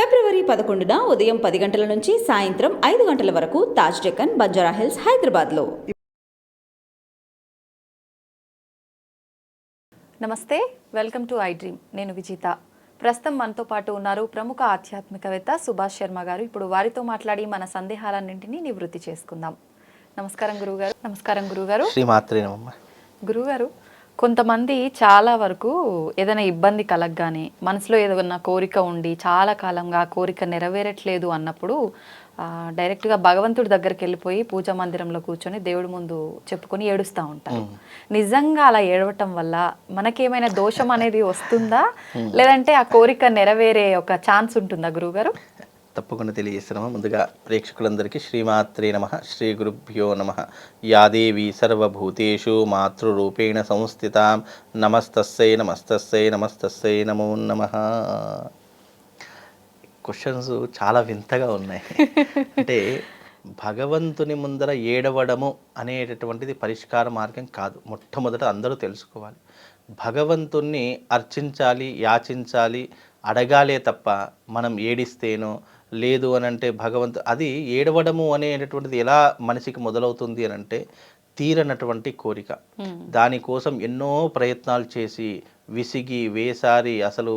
ఫిబ్రవరి 11న ఉదయం 10 గంటల నుంచి సాయంత్రం 5 గంటల వరకు తాజ్ డెక్కన్ బంజారా హిల్స్ హైదరాబాద్లో. నమస్తే, వెల్కమ్ టు ఐ డ్రీమ్. నేను విజిత. ప్రస్తుతం మనతో పాటు ఉన్నారు ప్రముఖ ఆధ్యాత్మికవేత్త సుభాష్ శర్మ గారు. ఇప్పుడు వారితో మాట్లాడి మన సందేహాలన్నింటినీ నివృత్తి చేసుకుందాం. నమస్కారం గురువుగారు. నమస్కారం గురువుగారు. శ్రీమాత్రే నమః. గురువుగారు, కొంతమంది చాలా వరకు ఏదైనా ఇబ్బంది కలగగానే మనసులో ఏదైనా కోరిక ఉండి చాలా కాలంగా ఆ కోరిక నెరవేరట్లేదు అన్నప్పుడు డైరెక్ట్గా భగవంతుడి దగ్గరికి వెళ్ళిపోయి పూజా మందిరంలో కూర్చొని దేవుడి ముందు చెప్పుకొని ఏడుస్తూ ఉంటారు. నిజంగా అలా ఏడవటం వల్ల మనకేమైనా దోషం అనేది వస్తుందా, లేదంటే ఆ కోరిక నెరవేరే ఒక ఛాన్స్ ఉంటుందా గురువుగారు? తప్పకుండా తెలియజేస్తున్నాము. ముందుగా ప్రేక్షకులందరికీ శ్రీమాత్రే నమః, శ్రీ గురుభ్యో నమః. యాదేవి సర్వభూతేషు మాతృరూపేణ సంస్థితాం నమస్తస్సై నమస్తస్సై నమస్తస్సై నమో నమః. క్వశ్చన్స్ చాలా వింతగా ఉన్నాయి. అంటే భగవంతుని ముందర ఏడవడము అనేటటువంటిది పరిష్కార మార్గం కాదు. మొట్టమొదట అందరూ తెలుసుకోవాలి, భగవంతుణ్ణి అర్చించాలి, యాచించాలి, అడగాలే తప్ప మనం ఏడిస్తేనో లేదు అని అంటే అది ఏడవడము అనేటటువంటిది ఎలా మనిషికి మొదలవుతుంది అని అంటే తీరనటువంటి కోరిక. దానికోసం ఎన్నో ప్రయత్నాలు చేసి విసిగి వేసారి అసలు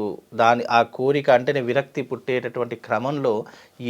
ఆ కోరిక అంటేనే విరక్తి పుట్టేటటువంటి క్రమంలో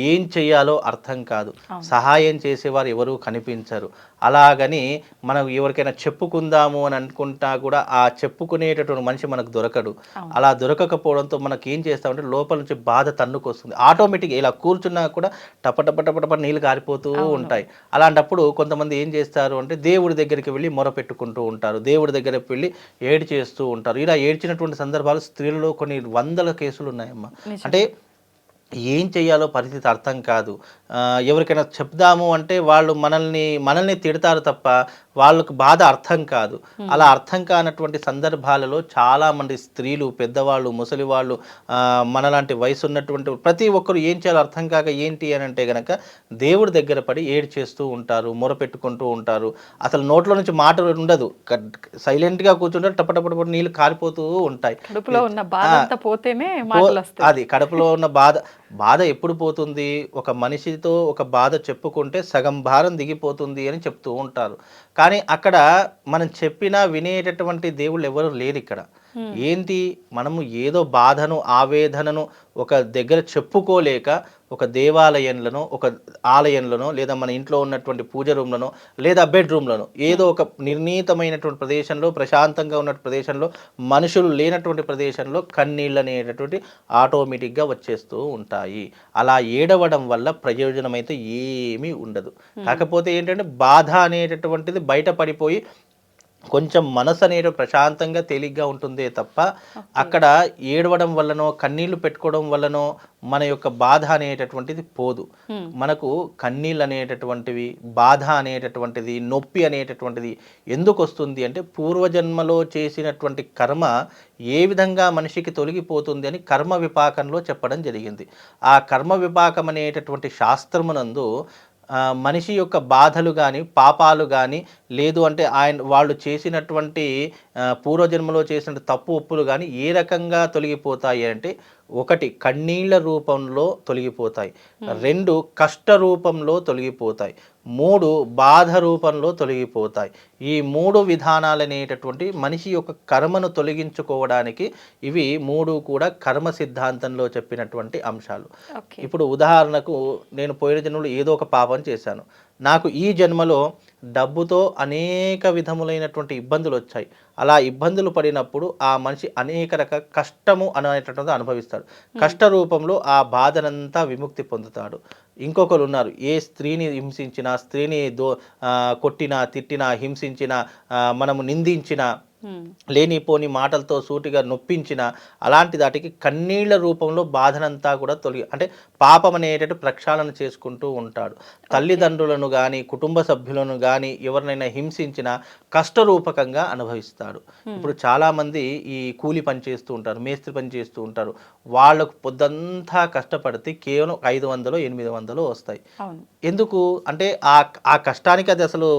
ఏం చేయాలో అర్థం కాదు. సహాయం చేసేవారు ఎవరూ కనిపించరు. అలాగని మనం ఎవరికైనా చెప్పుకుందాము అని అనుకుంటా కూడా ఆ చెప్పుకునేటటువంటి మనిషి మనకు దొరకడు. అలా దొరకకపోవడంతో మనకి ఏం చేస్తామంటే లోపల నుంచి బాధ తన్నుకొస్తుంది. ఆటోమేటిక్గా ఇలా కూర్చున్నా కూడా టపటపటపటప నీళ్ళు కారిపోతూ ఉంటాయి. అలాంటప్పుడు కొంతమంది ఏం చేస్తారు అంటే దేవుడి దగ్గరికి వెళ్ళి మొర పెట్టుకుంటూ ఉంటారు, దేవుడి దగ్గరికి వెళ్ళి ఏడు చేస్తూ ఉంటారు. ఇలా ఏడ్చినటువంటి సందర్భాలు స్త్రీలలో కొన్ని వందల కేసులు ఉన్నాయమ్మా. అంటే ఏం చేయాలో పరిస్థితి అర్థం కాదు. ఎవరికైనా చెప్దాము అంటే వాళ్ళు మనల్ని తిడతారు తప్ప వాళ్ళకు బాధ అర్థం కాదు. అలా అర్థం కానటువంటి సందర్భాలలో చాలామంది స్త్రీలు, పెద్దవాళ్ళు, ముసలి వాళ్ళు, మనలాంటి వయసు ఉన్నటువంటి ప్రతి ఒక్కరు ఏం చేయాలో అర్థం కాక ఏంటి అని అంటే కనుక దేవుడి దగ్గర పడి ఏడు చేస్తూ ఉంటారు, మొరపెట్టుకుంటూ ఉంటారు. అసలు నోట్లో నుంచి మాట ఉండదు, సైలెంట్గా కూర్చుంటారు, టపటపట నీళ్ళు కారిపోతూ ఉంటాయి. కడుపులో ఉన్న బాధ పోతేనే అది కడుపులో ఉన్న బాధ ఎప్పుడు పోతుంది? ఒక మనిషితో ఒక బాధ చెప్పుకుంటే సగం భారం దిగిపోతుంది అని చెప్తూ ఉంటారు. కానీ అక్కడ మనం చెప్పినా వినేటటువంటి దేవుళ్ళు ఎవరు లేరు ఇక్కడ. ఏంటి, మనము ఏదో బాధను, ఆవేదనను ఒక దగ్గర చెప్పుకోలేక ఒక దేవాలయంలోనో, ఒక ఆలయంలోనో, లేదా మన ఇంట్లో ఉన్నటువంటి పూజ రూమ్లోనో, లేదా బెడ్రూమ్లోనో, ఏదో ఒక నిర్ణీతమైనటువంటి ప్రదేశంలో, ప్రశాంతంగా ఉన్న ప్రదేశంలో, మనుషులు లేనటువంటి ప్రదేశంలో కన్నీళ్ళు అనేటటువంటి ఆటోమేటిక్గా వచ్చేస్తూ ఉంటాయి. అలా ఏడవడం వల్ల ప్రయోజనం అయితే ఏమీ ఉండదు. కాకపోతే ఏంటంటే బాధ అనేటటువంటిది బయట పడిపోయి కొంచెం మనసు అనేది ప్రశాంతంగా తేలిగ్గా ఉంటుందే తప్ప అక్కడ ఏడవడం వల్లనో కన్నీళ్లు పెట్టుకోవడం వల్లనో మన యొక్క బాధ అనేటటువంటిది పోదు. మనకు కన్నీళ్ళు అనేటటువంటివి, బాధ అనేటటువంటిది, నొప్పి అనేటటువంటిది ఎందుకు వస్తుంది అంటే పూర్వజన్మలో చేసినటువంటి కర్మ ఏ విధంగా మనిషికి తొలగిపోతుంది అని కర్మ విపాకంలో చెప్పడం జరిగింది. ఆ కర్మ విపాకం అనేటటువంటి శాస్త్రమునందు మనిషి యొక్క బాధలు కానీ, పాపాలు కానీ, లేదు అంటే వాళ్ళు చేసినటువంటి పూర్వజన్మలో చేసిన తప్పు ఒప్పులు కానీ ఏ రకంగా తొలగిపోతాయి అంటే, ఒకటి కన్నీళ్ల రూపంలో తొలగిపోతాయి, రెండు కష్ట రూపంలో తొలగిపోతాయి, మూడు బాధ రూపంలో తొలగిపోతాయి. ఈ మూడు విధానాలు అనేటటువంటి మనిషి యొక్క కర్మను తొలగించుకోవడానికి ఇవి మూడు కూడా కర్మ సిద్ధాంతంలో చెప్పినటువంటి అంశాలు. ఇప్పుడు ఉదాహరణకు నేను పోయిన జన్మలో ఏదో ఒక పాపం చేశాను, నాకు ఈ జన్మలో డబ్బుతో అనేక విధములైనటువంటి ఇబ్బందులు వచ్చాయి. అలా ఇబ్బందులు పడినప్పుడు ఆ మనిషి అనేక రకాల కష్టము అనేటటువంటిది అనుభవిస్తాడు. కష్ట రూపంలో ఆ బాధనంతా విముక్తి పొందుతాడు. ఇంకొకరు ఉన్నారు, ఏ స్త్రీని హింసించినా, స్త్రీని కొట్టినా, తిట్టినా, హింసించినా, మనము నిందించినా, లేనిపోని మాటలతో సూటిగా నొప్పించిన అలాంటి దాటికి కన్నీళ్ల రూపంలో బాధనంతా కూడా అంటే పాపం అనేటట్టు ప్రక్షాళన చేసుకుంటూ ఉంటాడు. తల్లిదండ్రులను కానీ, కుటుంబ సభ్యులను కానీ ఎవరినైనా హింసించిన కష్టరూపకంగా అనుభవిస్తాడు. ఇప్పుడు చాలామంది ఈ కూలి పని చేస్తూ ఉంటారు, మేస్త్రి పని చేస్తూ ఉంటారు. వాళ్ళకు పొద్దంతా కష్టపడితే కేవలం 500 800 వస్తాయి. ఎందుకు అంటే ఆ కష్టానికి అది అసలు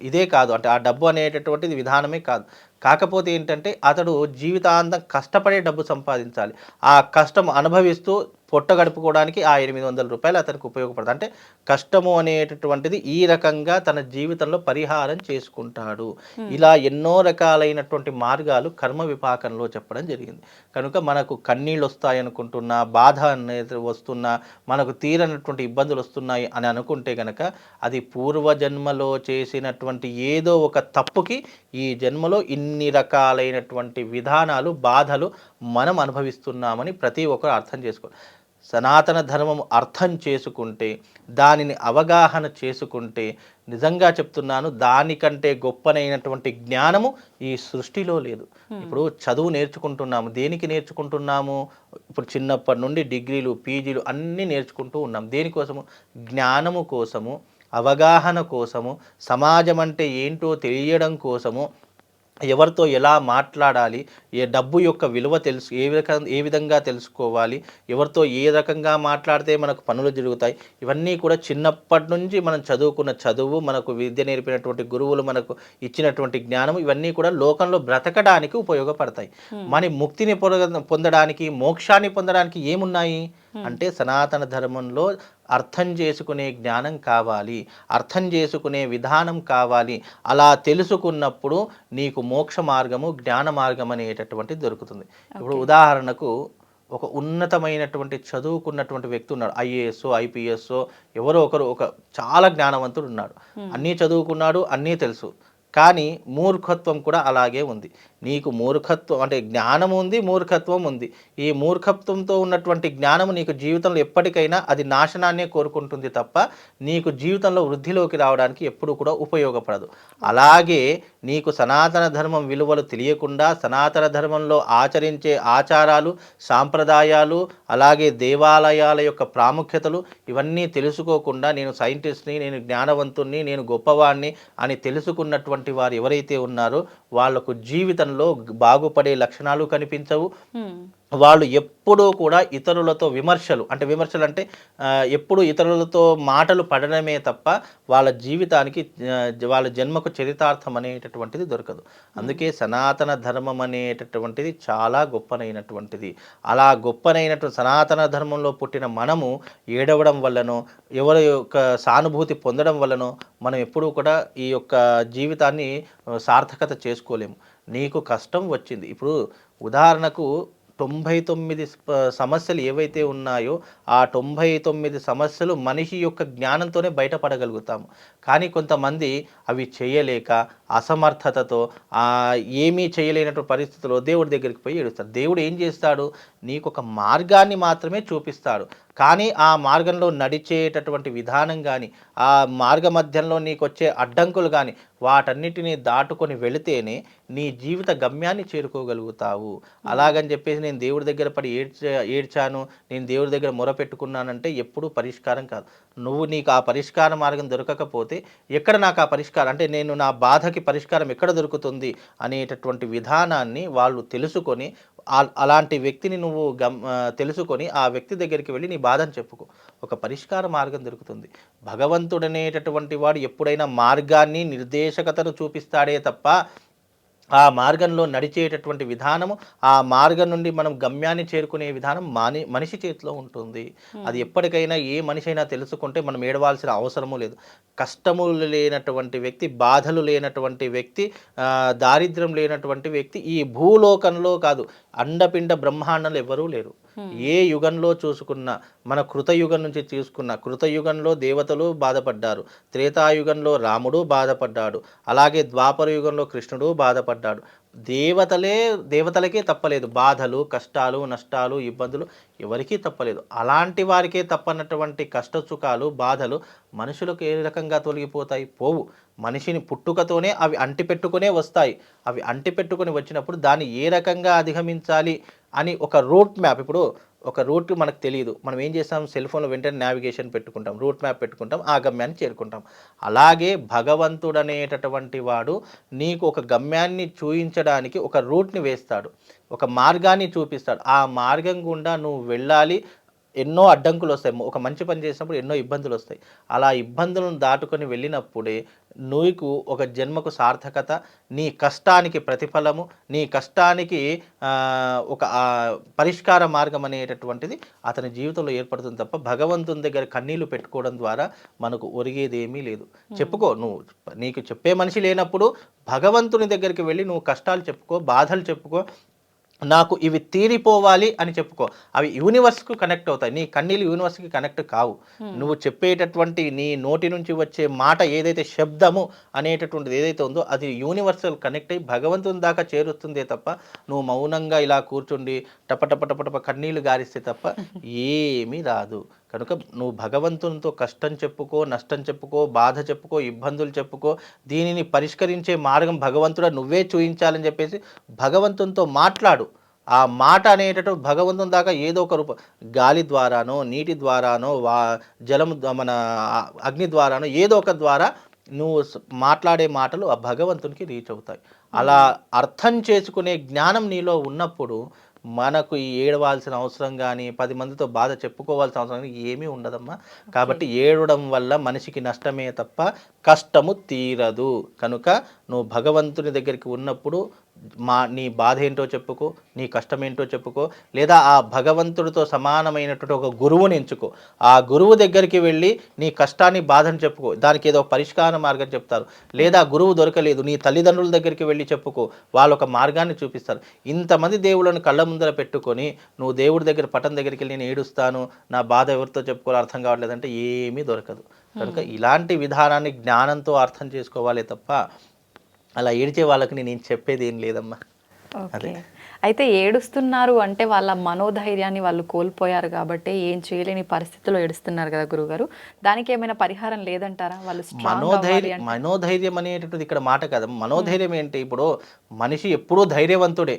ఇదే కాదు, అంటే ఆ డబ్బు అనేటటువంటిది విధానమే కాదు. కాకపోతే ఏంటంటే అతడు జీవితాంతం కష్టపడే డబ్బు సంపాదించాలి. ఆ కష్టం అనుభవిస్తూ పొట్ట గడుపుకోవడానికి ఆ 800 రూపాయలు అతనికి ఉపయోగపడుతుంది. అంటే కష్టము అనేటటువంటిది ఈ రకంగా తన జీవితంలో పరిహారం చేసుకుంటాడు. ఇలా ఎన్నో రకాలైనటువంటి మార్గాలు కర్మ విపాకంలో చెప్పడం జరిగింది. కనుక మనకు కన్నీళ్ళు వస్తాయనుకుంటున్నా, బాధ అనేది వస్తున్నా, మనకు తీరనటువంటి ఇబ్బందులు వస్తున్నాయి అని అనుకుంటే కనుక అది పూర్వజన్మలో చేసినటువంటి ఏదో ఒక తప్పుకి ఈ జన్మలో ఇన్ని రకాలైనటువంటి విధానాలు, బాధలు మనం అనుభవిస్తున్నామని ప్రతి ఒక్కరు అర్థం చేసుకోవాలి. సనాతన ధర్మం అర్థం చేసుకుంటే, దానిని అవగాహన చేసుకుంటే, నిజంగా చెప్తున్నాను, దానికంటే గొప్పనైనటువంటి జ్ఞానము ఈ సృష్టిలో లేదు. ఇప్పుడు చదువు నేర్చుకుంటున్నాము, దేనికి నేర్చుకుంటున్నాము? ఇప్పుడు చిన్నప్పటి నుండి డిగ్రీలు, పీజీలు అన్నీ నేర్చుకుంటూ ఉన్నాం. దేనికోసము? జ్ఞానము కోసము, అవగాహన కోసము, సమాజం అంటే ఏంటో తెలియడం కోసము, ఎవరితో ఎలా మాట్లాడాలి, డబ్బు యొక్క విలువ ఏ విధంగా తెలుసుకోవాలి, ఎవరితో ఏ రకంగా మాట్లాడితే మనకు పనులు జరుగుతాయి, ఇవన్నీ కూడా చిన్నప్పటి నుంచి మనం చదువుకున్న చదువు, మనకు విద్య నేర్పినటువంటి గురువులు మనకు ఇచ్చినటువంటి జ్ఞానం, ఇవన్నీ కూడా లోకంలో బ్రతకడానికి ఉపయోగపడతాయి. మన ముక్తిని పొందడానికి, మోక్షాన్ని పొందడానికి ఏమున్నాయి అంటే సనాతన ధర్మంలో అర్థం చేసుకునే జ్ఞానం కావాలి, అర్థం చేసుకునే విధానం కావాలి. అలా తెలుసుకున్నప్పుడు నీకు మోక్ష మార్గము, జ్ఞాన మార్గం అనేటటువంటిది దొరుకుతుంది. ఇప్పుడు ఉదాహరణకు ఒక ఉన్నతమైనటువంటి చదువుకున్నటువంటి వ్యక్తి ఉన్నాడు, ఐఏఎస్, ఐపీఎస్, ఎవరో ఒకరు, ఒక చాలా జ్ఞానవంతుడు ఉన్నాడు, అన్నీ చదువుకున్నాడు, అన్నీ తెలుసు, కానీ మూర్ఖత్వం కూడా అలాగే ఉంది. నీకు మూర్ఖత్వం అంటే జ్ఞానం ఉంది, మూర్ఖత్వం ఉంది. ఈ మూర్ఖత్వంతో ఉన్నటువంటి జ్ఞానము నీకు జీవితంలో ఎప్పటికైనా అది నాశనాన్నే కోరుకుంటుంది తప్ప నీకు జీవితంలో వృద్ధిలోకి రావడానికి ఎప్పుడు కూడా ఉపయోగపడదు. అలాగే నీకు సనాతన ధర్మం విలువలు తెలియకుండా, సనాతన ధర్మంలో ఆచరించే ఆచారాలు, సాంప్రదాయాలు, అలాగే దేవాలయాల యొక్క ప్రాముఖ్యతలు ఇవన్నీ తెలుసుకోకుండా నేను సైంటిస్ట్ని, నేను జ్ఞానవంతుణ్ణి, నేను గొప్పవాణ్ణి అని తెలుసుకున్నటువంటి వారు ఎవరైతే ఉన్నారో వాళ్లకు జీవితంలో బాగుపడే లక్షణాలు కనిపించవు. వాళ్ళు ఎప్పుడూ కూడా ఇతరులతో విమర్శలు అంటే ఎప్పుడు ఇతరులతో మాటలు పడడమే తప్ప వాళ్ళ జీవితానికి, వాళ్ళ జన్మకు చరితార్థం అనేటటువంటిది దొరకదు. అందుకే సనాతన ధర్మం అనేటటువంటిది చాలా గొప్పనైనటువంటిది. అలా గొప్పనైనటువంటి సనాతన ధర్మంలో పుట్టిన మనము ఏడవడం వల్లనో, ఎవరి యొక్క సానుభూతి పొందడం వల్లనో మనం ఎప్పుడూ కూడా ఈ యొక్క జీవితాన్ని సార్థకత చేసుకోలేము. నీకు కష్టం వచ్చింది, ఇప్పుడు ఉదాహరణకు 99 సమస్యలు ఏవైతే ఉన్నాయో ఆ 99 సమస్యలు మనిషి యొక్క జ్ఞానంతోనే బయటపడగలుగుతాము. కానీ కొంతమంది అవి చేయలేక, అసమర్థతతో, ఏమీ చేయలేనటువంటి పరిస్థితుల్లో దేవుడి దగ్గరికి పోయి ఏడుస్తారు. దేవుడు ఏం చేస్తాడు? నీకు ఒక మార్గాన్ని మాత్రమే చూపిస్తాడు. కానీ ఆ మార్గంలో నడిచేటటువంటి విధానం కానీ, ఆ మార్గ మధ్యంలో నీకు వచ్చే అడ్డంకులు కానీ వాటన్నిటినీ దాటుకొని వెళితేనే నీ జీవిత గమ్యాన్ని చేరుకోగలుగుతావు. అలాగని చెప్పేసి నేను దేవుడి దగ్గర పడి ఏడ్చాను, నేను దేవుడి దగ్గర మొరపెట్టుకున్నానంటే ఎప్పుడూ పరిష్కారం కాదు. నీకు ఆ పరిష్కార మార్గం దొరకకపోతే ఎక్కడ నాకు ఆ పరిష్కారం అంటే నేను నా బాధకి పరిష్కారం ఎక్కడ దొరుకుతుంది అనేటటువంటి విధానాన్ని వాళ్ళు తెలుసుకొని, అలాంటి వ్యక్తిని నువ్వు తెలుసుకొని ఆ వ్యక్తి దగ్గరికి వెళ్ళి నీ బాధను చెప్పుకో, ఒక పరిష్కార మార్గం దొరుకుతుంది. భగవంతుడనేటటువంటి వాడు ఎప్పుడైనా మార్గాన్ని, నిర్దేశకతను చూపిస్తాడే తప్ప ఆ మార్గంలో నడిచేటటువంటి విధానము, ఆ మార్గం నుండి మనం గమ్యాన్ని చేరుకునే విధానం మనిషి చేతిలో ఉంటుంది. అది ఎప్పటికైనా ఏ మనిషి అయినా తెలుసుకుంటే మనం ఏడవాల్సిన అవసరము లేదు. కష్టములు లేనటువంటి వ్యక్తి, బాధలు లేనటువంటి వ్యక్తి, దారిద్ర్యం లేనటువంటి వ్యక్తి ఈ భూలోకంలో కాదు, అండపిండ బ్రహ్మాండంలో ఎవరూ లేరు. ఏ యుగంలో చూసుకున్నా, మన కృతయుగం నుంచి చూసుకున్న, కృతయుగంలో దేవతలు బాధపడ్డారు, త్రేతాయుగంలో రాముడు బాధపడ్డాడు, అలాగే ద్వాపర యుగంలో కృష్ణుడు బాధపడ్డాడు. దేవతలకే తప్పలేదు బాధలు, కష్టాలు, నష్టాలు, ఇబ్బందులు ఎవరికీ తప్పలేదు. అలాంటి వారికే తప్పనటువంటి కష్ట సుఖాలు, బాధలు మనుషులకు ఏ రకంగా తొలగిపోతాయి? పోవు. మనిషిని పుట్టుకతోనే అవి అంటిపెట్టుకునే వస్తాయి. అవి అంటిపెట్టుకొని వచ్చినప్పుడు దాన్ని ఏ రకంగా అధిగమించాలి అని ఒక రూట్ మ్యాప్, ఇప్పుడు ఒక రూట్ మనకు తెలియదు, మనం ఏం చేస్తాం? సెల్ ఫోన్లో వెంటనే నావిగేషన్ పెట్టుకుంటాం, రూట్ మ్యాప్ పెట్టుకుంటాం, ఆ గమ్యాన్ని చేరుకుంటాం. అలాగే భగవంతుడు అనేటటువంటి వాడు నీకు ఒక గమ్యాన్ని చూపించడానికి ఒక రూట్ని వేస్తాడు, ఒక మార్గాన్ని చూపిస్తాడు. ఆ మార్గం గుండా నువ్వు వెళ్ళాలి. ఎన్నో అడ్డంకులు వస్తాయి. ఒక మంచి పని చేసినప్పుడు ఎన్నో ఇబ్బందులు వస్తాయి. అలా ఇబ్బందులను దాటుకొని వెళ్ళినప్పుడే నీకు ఒక జన్మకు సార్థకత, నీ కష్టానికి ప్రతిఫలము, నీ కష్టానికి ఒక పరిష్కార మార్గం అనేటటువంటిది అతని జీవితంలో ఏర్పడుతుంది తప్ప భగవంతుని దగ్గర కన్నీళ్లు పెట్టుకోవడం ద్వారా మనకు ఒరిగేది ఏమీ లేదు. చెప్పుకో, నువ్వు నీకు చెప్పే మనిషి లేనప్పుడు భగవంతుని దగ్గరికి వెళ్ళి నువ్వు కష్టాలు చెప్పుకో, బాధలు చెప్పుకో, నాకు ఇవి తీరిపోవాలి అని చెప్పుకో. అవి యూనివర్స్కు కనెక్ట్ అవుతాయి. నీ కన్నీళ్ళు యూనివర్స్కి కనెక్ట్ కావు. నువ్వు చెప్పేటటువంటి నీ నోటి నుంచి వచ్చే మాట ఏదైతే శబ్దము అనేటటువంటిది ఏదైతే ఉందో అది యూనివర్సల్ కనెక్ట్ అయ్యి భగవంతుని దాకా చేరుస్తుందే తప్ప నువ్వు మౌనంగా ఇలా కూర్చుండి టపటప కన్నీళ్లు గారిస్తే తప్ప ఏమీ రాదు. కనుక నువ్వు భగవంతునితో కష్టం చెప్పుకో, నష్టం చెప్పుకో, బాధ చెప్పుకో, ఇబ్బందులు చెప్పుకో, దీనిని పరిష్కరించే మార్గం భగవంతుడా నువ్వే చూయించాలని చెప్పేసి భగవంతునితో మాట్లాడు. ఆ మాట అనేటటువంటి భగవంతుని దాకా ఏదో ఒక రూపం, గాలి ద్వారానో, నీటి ద్వారానో, జలము మన అగ్ని ద్వారానో ఏదో ఒక ద్వారా నువ్వు మాట్లాడే మాటలు ఆ భగవంతునికి రీచ్ అవుతాయి. అలా అర్థం చేసుకునే జ్ఞానం నీలో ఉన్నప్పుడు మనకు ఈ ఏడవాల్సిన అవసరం కానీ 10 మందితో బాధ చెప్పుకోవాల్సిన అవసరం కానీ ఏమీ ఉండదమ్మా. కాబట్టి ఏడవడం వల్ల మనిషికి నష్టమే తప్ప కష్టము తీరదు. కనుక నువ్వు భగవంతుని దగ్గరికి ఉన్నప్పుడు నీ బాధ ఏంటో చెప్పుకో, నీ కష్టం ఏంటో చెప్పుకో, లేదా ఆ భగవంతుడితో సమానమైనటువంటి ఒక గురువుని ఎంచుకో. ఆ గురువు దగ్గరికి వెళ్ళి నీ కష్టాన్ని బాధను చెప్పుకో. దానికి ఏదో పరిష్కార మార్గం చెప్తారు. లేదా గురువు దొరకలేదు, నీ తల్లిదండ్రుల దగ్గరికి వెళ్ళి చెప్పుకో, వాళ్ళు ఒక మార్గాన్ని చూపిస్తారు. ఇంతమంది దేవుళ్ళను కళ్ళ ముందర పెట్టుకొని నువ్వు దేవుడి దగ్గర పటం దగ్గరికి వెళ్ళి నేను ఏడుస్తాను, నా బాధ ఎవరితో చెప్పుకోవాలో అర్థం కావట్లేదంటే ఏమీ దొరకదు. కనుక ఇలాంటి విధానాన్ని జ్ఞానంతో అర్థం చేసుకోవాలే తప్ప అలా ఏడిచే వాళ్ళకి నేను చెప్పేది ఏం లేదమ్మా. ఓకే. అయితే ఏడుస్తున్నారు అంటే వాళ్ళ మనోధైర్యాన్ని వాళ్ళు కోల్పోయారు కాబట్టి ఏం చేయలేని పరిస్థితిలో ఏడుస్తున్నారు కదా గురుగారు, దానికి ఏమైనా పరిహారం లేదంటారా? వాళ్ళు మనోధైర్యం అనేటటువంటిది ఇక్కడ మాట కదా. మనోధైర్యం ఏంటి? ఇప్పుడు మనిషి ఎప్పుడూ ధైర్యవంతుడే.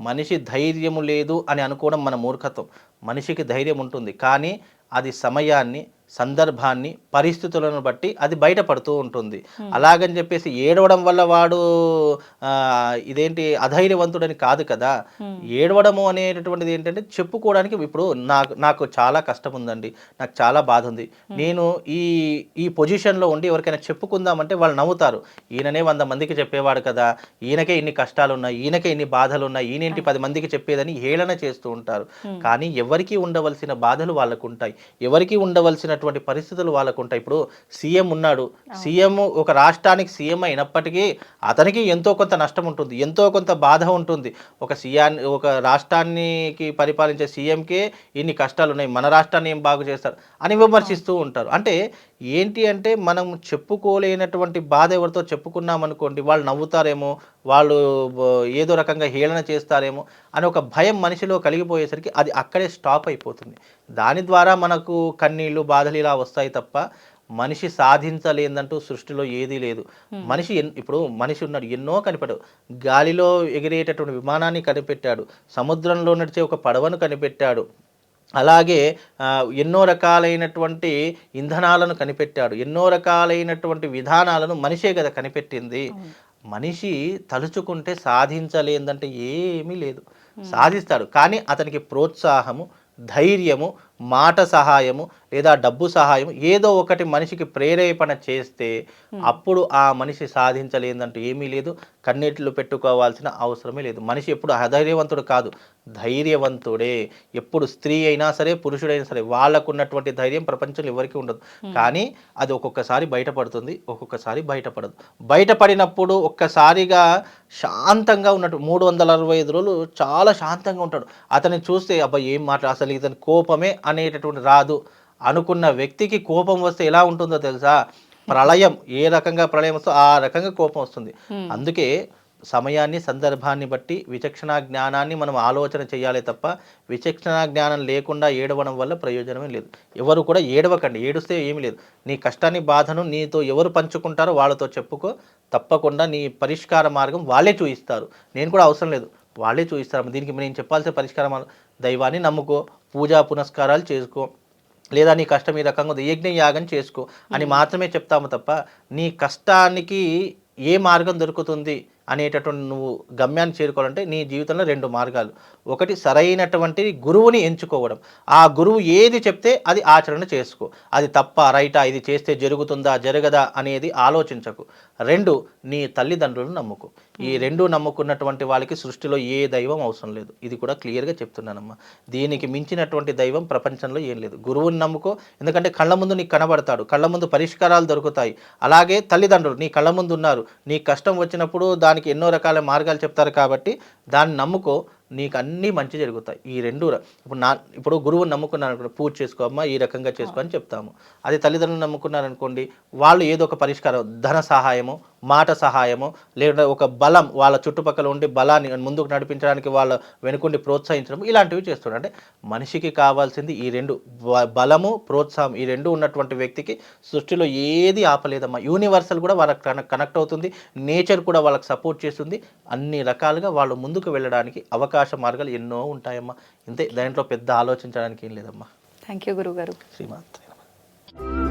మనిషి ధైర్యము లేదు అని అనుకోవడం మన మూర్ఖత్వం. మనిషికి ధైర్యం ఉంటుంది, కానీ అది సమయాన్ని, సందర్భాన్ని, పరిస్థితులను బట్టి అది బయటపడుతూ ఉంటుంది. అలాగని చెప్పేసి ఏడవడం వల్ల వాడు ఇదేంటి అధైర్యవంతుడని కాదు కదా. ఏడవడము అనేటటువంటిది ఏంటంటే చెప్పుకోవడానికి, ఇప్పుడు నాకు చాలా కష్టం ఉందండి, నాకు చాలా బాధ ఉంది, నేను ఈ పొజిషన్లో ఉండి ఎవరికైనా చెప్పుకుందామంటే వాళ్ళు నవ్వుతారు. ఈయననే 100 మందికి చెప్పేవాడు కదా, ఈయనకే ఇన్ని కష్టాలు ఉన్నాయి, ఈయనకే ఇన్ని బాధలు ఉన్నాయి, ఈయనేంటి 10 మందికి చెప్పేదని హేళన చేస్తూ ఉంటారు. కానీ ఎవరికి ఉండవలసిన బాధలు వాళ్ళకు ఉంటాయి, ఎవరికి ఉండవలసినటువంటి పరిస్థితులు వాళ్ళకు ఉంటాయి. ఇప్పుడు సీఎం ఉన్నాడు, సీఎం ఒక రాష్ట్రానికి సీఎం అయినప్పటికీ అతనికి ఎంతో కొంత నష్టం ఉంటుంది, ఎంతో కొంత బాధ ఉంటుంది. ఒక రాష్ట్రానికి పరిపాలించే సీఎంకే ఇన్ని కష్టాలు ఉన్నాయి, మన రాష్ట్రాన్ని ఏం బాగు చేస్తారు అని విమర్శిస్తూ ఉంటారు. అంటే ఏంటి అంటే మనం చెప్పుకోలేనటువంటి బాధ ఎవరితో చెప్పుకున్నామనుకోండి వాళ్ళు నవ్వుతారేమో, వాళ్ళు ఏదో రకంగా హేళన చేస్తారేమో అని ఒక భయం మనిషిలో కలిగిపోయేసరికి అది అక్కడే స్టాప్ అయిపోతుంది. దాని ద్వారా మనకు కన్నీళ్ళు, బాధలు ఇలా వస్తాయి తప్ప మనిషి సాధించలేదంటూ సృష్టిలో ఏదీ లేదు. ఇప్పుడు మనిషి ఉన్నాడు, ఎన్నో కనిపెట్టాడు. గాలిలో ఎగిరేటటువంటి విమానాన్ని కనిపెట్టాడు, సముద్రంలో నడిచే ఒక పడవను కనిపెట్టాడు, అలాగే ఎన్నో రకాలైనటువంటి ఇంధనాలను కనిపెట్టాడు, ఎన్నో రకాలైనటువంటి విధానాలను మనిషే కదా కనిపెట్టింది. మనిషి తలుచుకుంటే సాధించలేదంటే ఏమీ లేదు, సాధిస్తాడు. కానీ అతనికి ప్రోత్సాహము, ధైర్యము, మాట సహాయము లేదా డబ్బు సహాయం ఏదో ఒకటి మనిషికి ప్రేరేపణ చేస్తే అప్పుడు ఆ మనిషి సాధించలేదంటూ ఏమీ లేదు, కన్నీటిలో పెట్టుకోవాల్సిన అవసరమే లేదు. మనిషి ఎప్పుడు అధైర్యవంతుడు కాదు, ధైర్యవంతుడే. ఎప్పుడు స్త్రీ అయినా సరే, పురుషుడైనా సరే, వాళ్ళకు ఉన్నటువంటి ధైర్యం ప్రపంచంలో ఎవరికి ఉండదు. కానీ అది ఒక్కొక్కసారి బయటపడుతుంది, ఒక్కొక్కసారి బయటపడదు. బయటపడినప్పుడు ఒక్కసారిగా శాంతంగా ఉన్నట్టు 365 రోజులు చాలా శాంతంగా ఉంటాడు. అతన్ని చూస్తే అబ్బా ఏం మాట్లాడు, అసలు ఇతని కోపమే అనేటటువంటి రాదు అనుకున్న వ్యక్తికి కోపం వస్తే ఎలా ఉంటుందో తెలుసా? ప్రళయం, ఏ రకంగా ప్రళయం వస్తుందో ఆ రకంగా కోపం వస్తుంది. అందుకే సమయాన్ని, సందర్భాన్ని బట్టి విచక్షణ జ్ఞానాన్ని మనం ఆలోచన చేయాలి తప్ప విచక్షణ జ్ఞానం లేకుండా ఏడవడం వల్ల ప్రయోజనమే లేదు. ఎవరు కూడా ఏడవకండి, ఏడుస్తే ఏమీ లేదు. నీ కష్టాన్ని, బాధను నీతో ఎవరు పంచుకుంటారో వాళ్ళతో చెప్పుకో, తప్పకుండా నీ పరిష్కార మార్గం వాళ్ళే చూపిస్తారు. నేను కూడా అవసరం లేదు, వాళ్ళే చూపిస్తారు. దీనికి నేను చెప్పాల్సిన పరిష్కార మార్గం దైవాన్ని నమ్ముకో, పూజా పునస్కారాలు చేసుకో, లేదా నీ కష్టం ఈ రకంగా ఉంది యజ్ఞ యాగం చేసుకో అని మాత్రమే చెప్తాము తప్ప నీ కష్టానికి ఏ మార్గం దొరుకుతుంది, అనేటటువంటి నువ్వు గమ్యాన్ని చేరుకోవాలంటే నీ జీవితంలో 2 మార్గాలు. ఒకటి సరైనటువంటి గురువుని ఎంచుకోవడం. ఆ గురువు ఏది చెప్తే అది ఆచరణ చేసుకో. అది తప్ప రైటా, ఇది చేస్తే జరుగుతుందా జరగదా అనేది ఆలోచించకు. 2 నీ తల్లిదండ్రులను నమ్ముకో. ఈ 2 నమ్ముకున్నటువంటి వాళ్ళకి సృష్టిలో ఏ దైవం అవసరం లేదు. ఇది కూడా క్లియర్గా చెప్తున్నానమ్మా. దీనికి మించినటువంటి దైవం ప్రపంచంలో ఏం లేదు. గురువుని నమ్ముకో, ఎందుకంటే కళ్ళ ముందు నీకు కనబడతాడు, కళ్ళ ముందు పరిష్కారాలు దొరుకుతాయి. అలాగే తల్లిదండ్రులు నీ కళ్ళ ముందు ఉన్నారు, నీ కష్టం వచ్చినప్పుడు దానికి ఎన్నో రకాల మార్గాలు చెప్తారు కాబట్టి దాన్ని నమ్ముకో, నీకు అన్నీ మంచి జరుగుతాయి. ఈ 2 ఇప్పుడు గురువుని నమ్ముకున్నాను అనుకోండి, పూజ చేసుకో అమ్మా, ఈ రకంగా చేసుకో అని చెప్తాము. అదే తల్లిదండ్రులు నమ్ముకున్నారనుకోండి, వాళ్ళు ఏదో ఒక పరిష్కారం, ధన సహాయము, మాట సహాయము, లేదా ఒక బలం, వాళ్ళ చుట్టుపక్కల ఉండి బలాన్ని ముందుకు నడిపించడానికి వాళ్ళ వెనుకుండి ప్రోత్సహించడం, ఇలాంటివి చేస్తున్నారు. అంటే మనిషికి కావాల్సింది ఈ 2, బలము, ప్రోత్సాహం. ఈ 2 ఉన్నటువంటి వ్యక్తికి సృష్టిలో ఏది ఆపలేదమ్మా. యూనివర్సల్ కూడా వాళ్ళకి కనెక్ట్ అవుతుంది, నేచర్ కూడా వాళ్ళకి సపోర్ట్ చేస్తుంది. అన్ని రకాలుగా వాళ్ళు ముందుకు వెళ్ళడానికి అవకాశ మార్గాలు ఎన్నో ఉంటాయమ్మా. ఇంతే, దాంట్లో పెద్ద ఆలోచించడానికి ఏం లేదమ్మా. థ్యాంక్ యూ గురుగారు. శ్రీమాత్రే నమః.